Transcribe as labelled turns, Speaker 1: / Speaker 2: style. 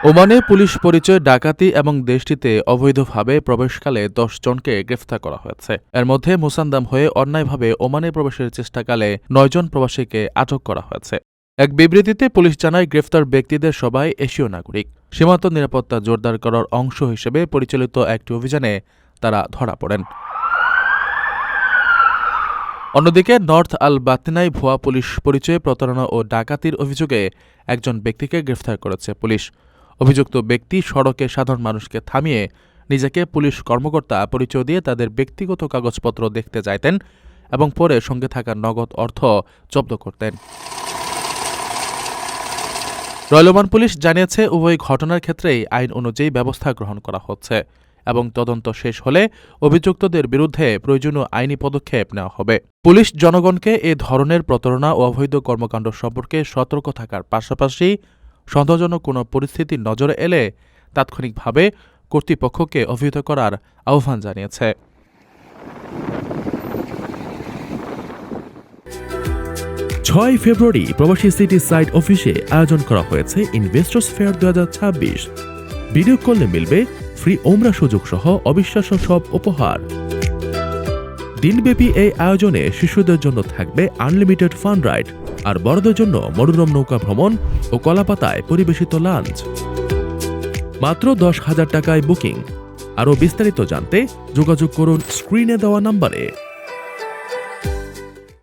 Speaker 1: ওমানে পুলিশ পরিচয় ডাকাতি এবং দেশটিতে অবৈধভাবে প্রবেশকালে ১০ জনকে গ্রেফতার করা হয়েছে। এর মধ্যে মুসান্দাম হয়ে অন্যায়ভাবে ওমানে প্রবেশের চেষ্টাকালে ৯ জন প্রবাসীকে আটক করা হয়েছে। এক বিবৃতিতে পুলিশ জানায়, গ্রেফতার ব্যক্তিদের সবাই এশীয় নাগরিক। সীমান্ত নিরাপত্তা জোরদার করার অংশ হিসেবে পরিচালিত একটি অভিযানে তারা ধরা পড়েন। অন্যদিকে নর্থ আল বাতিনায় ভুয়া পুলিশ পরিচয়ে প্রতারণা ও ডাকাতির অভিযোগে একজন ব্যক্তিকে গ্রেফতার করেছে পুলিশ। অভিযুক্ত ব্যক্তি সড়কে সাধারণ মানুষকে থামিয়ে নিজেকে পুলিশ কর্মকর্তা পরিচয় দিয়ে তাদের ব্যক্তিগত কাগজপত্র দেখতে চাইতেন এবং পরে সঙ্গে থাকা নগদ অর্থ জব্দ করতেন। রয়্যাল ওমান পুলিশ জানিয়েছে, উভয় ঘটনার ক্ষেত্রেই আইন অনুযায়ী ব্যবস্থা গ্রহণ করা হচ্ছে এবং তদন্ত শেষ হলে অভিযুক্তদের বিরুদ্ধে প্রয়োজনীয় আইনি পদক্ষেপ নেওয়া হবে। পুলিশ জনগণকে এ ধরনের প্রতারণা ও অবৈধ কর্মকাণ্ড সম্পর্কে সতর্ক থাকার পাশাপাশি সন্দেহজনক কোনো পরিস্থিতি নজরে এলে তাৎক্ষণিকভাবে কর্তৃপক্ষকে অবহিত করার আহ্বান জানিয়েছে।
Speaker 2: ৬ ফেব্রুয়ারি প্রবাসী সিটি সাইট অফিসে আয়োজন করা হয়েছে ইনভেস্টর্স ফেয়ার ২০২৬। ভিডিও কলে মিলবে ফ্রি ওমরা সুযোগ সহ অবিশ্বাস্য সব উপহার। দিনব্যাপী এই আয়োজনে শিশুদের জন্য থাকবে আনলিমিটেড ফান রাইড, আর বড়দের জন্য মনোরম নৌকা ভ্রমণ ও কলাপাতায় পরিবেশিত লাঞ্চ। মাত্র ১০,০০০ টাকায় বুকিং। আরও বিস্তারিত জানতে যোগাযোগ করুন স্ক্রিনে দেওয়া নম্বরে।